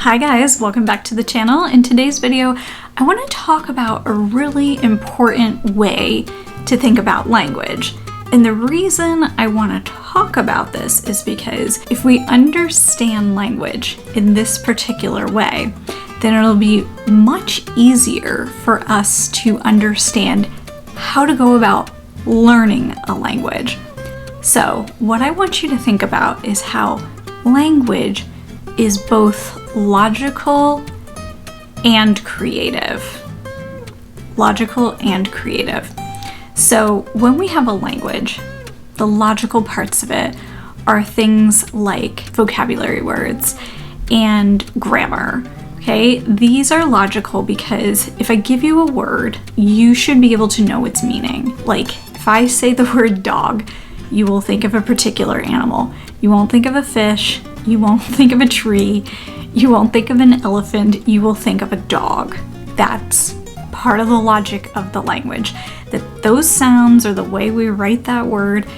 Hi guys, welcome back to the channel. In today's video, I want to talk about a really important way to think about language. And the reason I want to talk about this is because if we understand language in this particular way, then it'll be much easier for us to understand how to go about learning a language. So what I want you to think about is how language is both logical and creative. Logical and creative. So when we have a language, the logical parts of it are things like vocabulary words and grammar. Okay, these are logical because if I give you a word, you should be able to know its meaning. Like if I say the word dog, you will think of a particular animal. You won't think of a fish. You won't think of a tree. You won't think of an elephant. You will think of a dog. That's part of the logic of the language. That those sounds or the way we write that word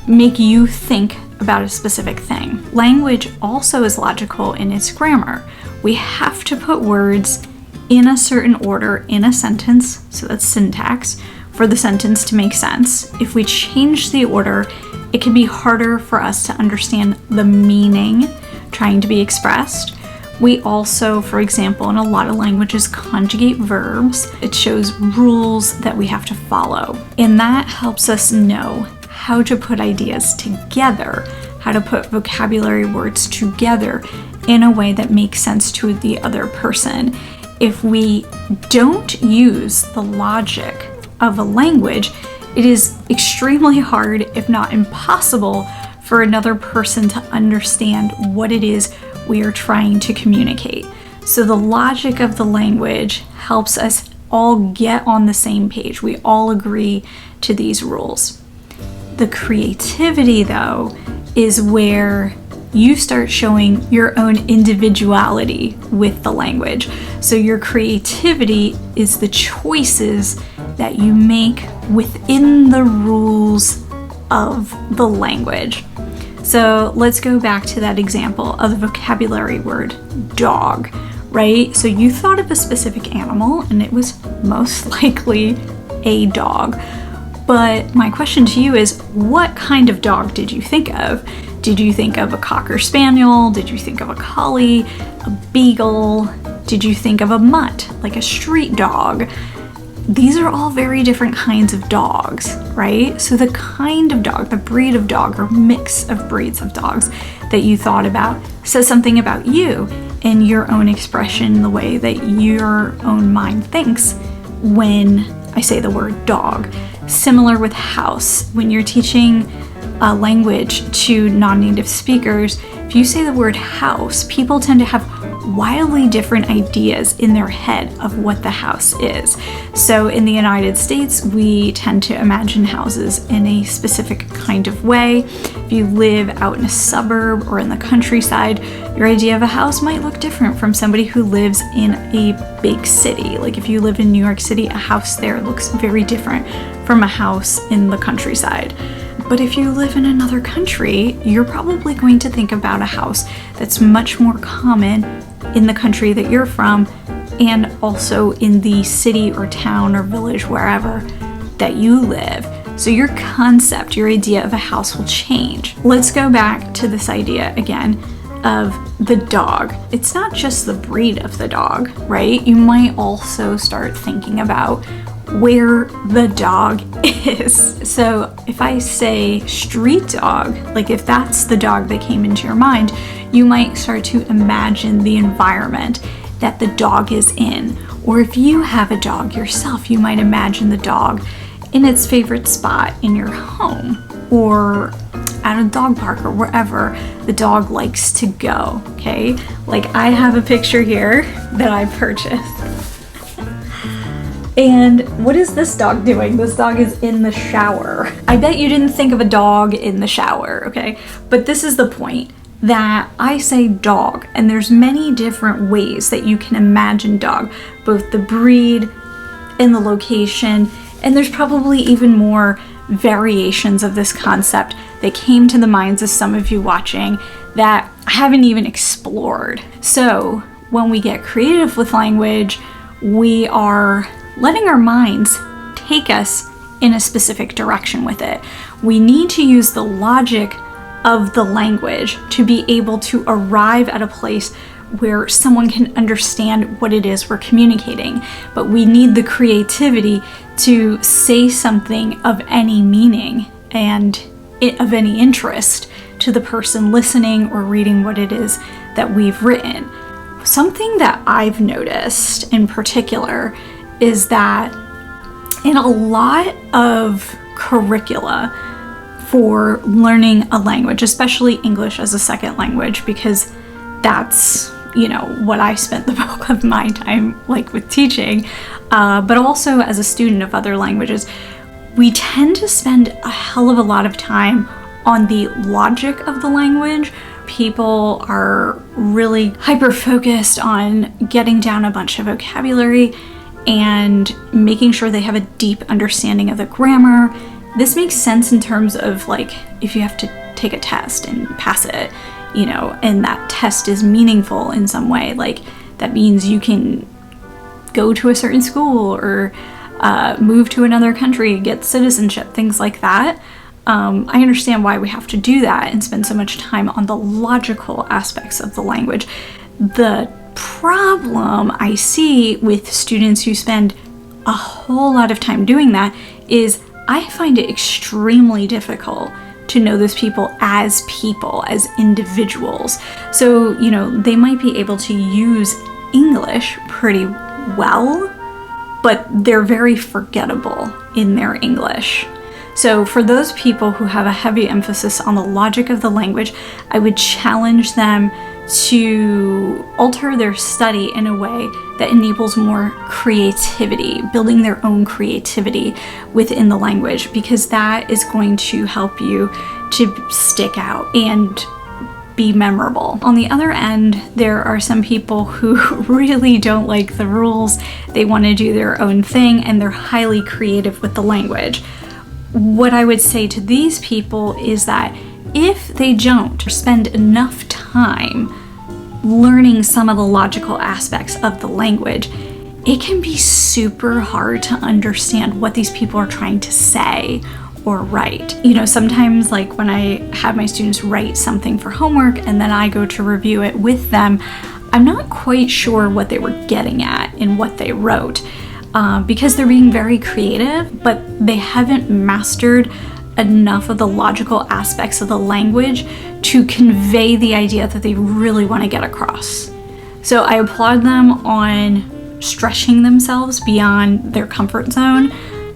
make you think about a specific thing. Language also is logical in its grammar. We have to put words in a certain order in a sentence, so that's syntax, for the sentence to make sense. If we change the order, it can be harder for us to understand the meaning trying to be expressed. We also, for example, in a lot of languages, conjugate verbs. It shows rules that we have to follow. And that helps us know how to put ideas together, how to put vocabulary words together in a way that makes sense to the other person. If we don't use the logic of a language, it is extremely hard, if not impossible, for another person to understand what it is we are trying to communicate. So the logic of the language helps us all get on the same page. We all agree to these rules. The creativity, though, is where you start showing your own individuality with the language. So your creativity is the choices that you make within the rules of the language. So let's go back to that example of the vocabulary word dog, right? So you thought of a specific animal and it was most likely a dog. But my question to you is, what kind of dog did you think of? Did you think of a Cocker Spaniel? Did you think of a Collie, a Beagle? Did you think of a mutt, like a street dog? These are all very different kinds of dogs, right? So the kind of dog, the breed of dog, or mix of breeds of dogs that you thought about says something about you and your own expression, the way that your own mind thinks when I say the word dog. Similar with house. When you're teaching a language to non-native speakers, if you say the word house, people tend to have wildly different ideas in their head of what the house is. So in the United States, we tend to imagine houses in a specific kind of way. If you live out in a suburb or in the countryside, your idea of a house might look different from somebody who lives in a big city. Like if you live in New York City, a house there looks very different from a house in the countryside. But if you live in another country, you're probably going to think about a house that's much more common in the country that you're from, and also in the city or town or village, wherever that you live. So your concept, your idea of a house will change. Let's go back to this idea again of the dog. It's not just the breed of the dog, right? You might also start thinking about where the dog is. So if I say street dog, like if that's the dog that came into your mind, you might start to imagine the environment that the dog is in. Or if you have a dog yourself, you might imagine the dog in its favorite spot in your home or at a dog park or wherever the dog likes to go, okay? Like I have a picture here that I purchased. And what is this dog doing? This dog is in the shower. I bet you didn't think of a dog in the shower, okay? But this is the point, that I say dog, and there's many different ways that you can imagine dog, both the breed and the location, and there's probably even more variations of this concept that came to the minds of some of you watching that I haven't even explored. So when we get creative with language, we are letting our minds take us in a specific direction with it. We need to use the logic of the language to be able to arrive at a place where someone can understand what it is we're communicating. But we need the creativity to say something of any meaning and of any interest to the person listening or reading what it is that we've written. Something that I've noticed in particular is that in a lot of curricula for learning a language, especially English as a second language, because that's, you know, what I spent the bulk of my time like with teaching, but also as a student of other languages, we tend to spend a hell of a lot of time on the logic of the language. People are really hyper-focused on getting down a bunch of vocabulary and making sure they have a deep understanding of the grammar. This makes sense in terms of like if you have to take a test and pass it, you know, and that test is meaningful in some way, like that means you can go to a certain school or move to another country, get citizenship, things like that. I understand why we have to do that and spend so much time on the logical aspects of the language. The problem I see with students who spend a whole lot of time doing that is I find it extremely difficult to know those people, as individuals. So, you know, they might be able to use English pretty well, but they're very forgettable in their English. So for those people who have a heavy emphasis on the logic of the language, I would challenge them to alter their study in a way that enables more creativity, building their own creativity within the language, because that is going to help you to stick out and be memorable. On the other end, there are some people who really don't like the rules. They want to do their own thing and they're highly creative with the language. What I would say to these people is that if they don't spend enough time learning some of the logical aspects of the language, it can be super hard to understand what these people are trying to say or write. You know, sometimes like when I have my students write something for homework and then I go to review it with them, I'm not quite sure what they were getting at in what they wrote. Because they're being very creative, but they haven't mastered enough of the logical aspects of the language to convey the idea that they really want to get across. So I applaud them on stretching themselves beyond their comfort zone.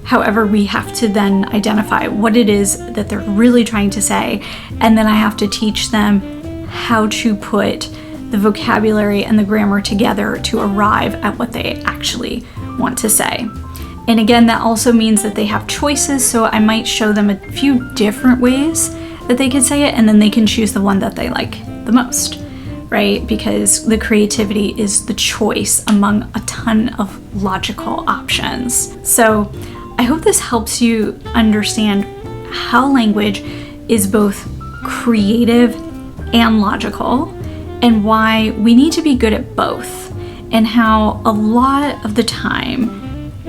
However, we have to then identify what it is that they're really trying to say, and then I have to teach them how to put the vocabulary and the grammar together to arrive at what they actually want to say. And again, that also means that they have choices, so I might show them a few different ways that they could say it, and then they can choose the one that they like the most, right? Because the creativity is the choice among a ton of logical options. So I hope this helps you understand how language is both creative and logical, and why we need to be good at both, and how a lot of the time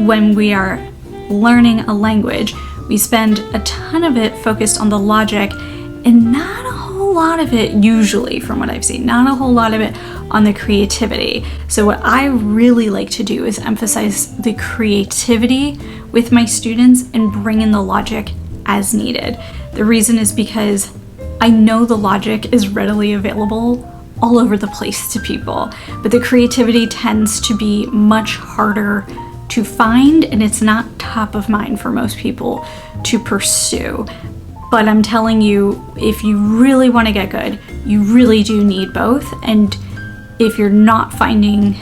when we are learning a language, we spend a ton of it focused on the logic and not a whole lot of it, usually from what I've seen, not a whole lot of it on the creativity. So what I really like to do is emphasize the creativity with my students and bring in the logic as needed. The reason is because I know the logic is readily available all over the place to people, but the creativity tends to be much harder to find, and it's not top of mind for most people to pursue. But I'm telling you, if you really want to get good, you really do need both. And if you're not finding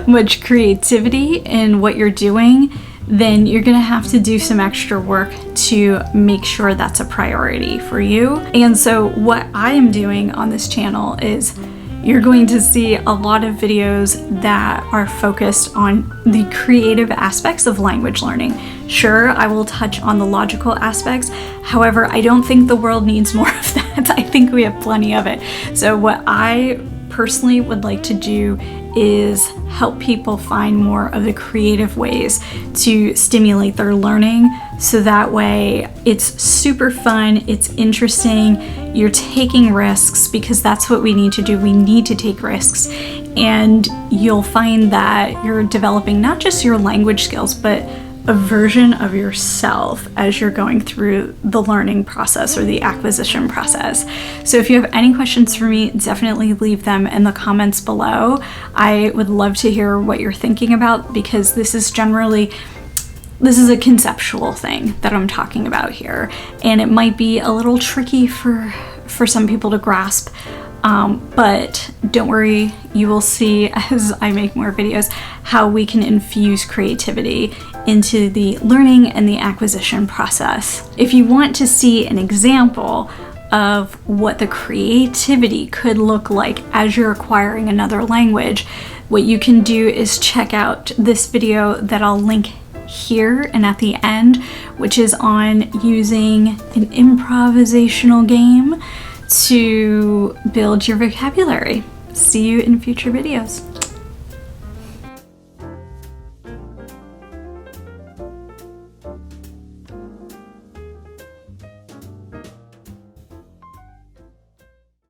much creativity in what you're doing, then you're gonna have to do some extra work to make sure that's a priority for you. And so what I am doing on this channel is you're going to see a lot of videos that are focused on the creative aspects of language learning, Sure, I will touch on the logical aspects. However, I don't think the world needs more of that. I think we have plenty of it. So what I personally would like to do is help people find more of the creative ways to stimulate their learning, so that way it's super fun, it's interesting, you're taking risks, because that's what we need to do. We need to take risks, and you'll find that you're developing not just your language skills, but a version of yourself as you're going through the learning process or the acquisition process. So if you have any questions for me, definitely leave them in the comments below. I would love to hear what you're thinking about, because this is a conceptual thing that I'm talking about here, and it might be a little tricky for some people to grasp. But don't worry, you will see as I make more videos how we can infuse creativity into the learning and the acquisition process. If you want to see an example of what the creativity could look like as you're acquiring another language, what you can do is check out this video that I'll link here and at the end, which is on using an improvisational game to build your vocabulary. See you in future videos.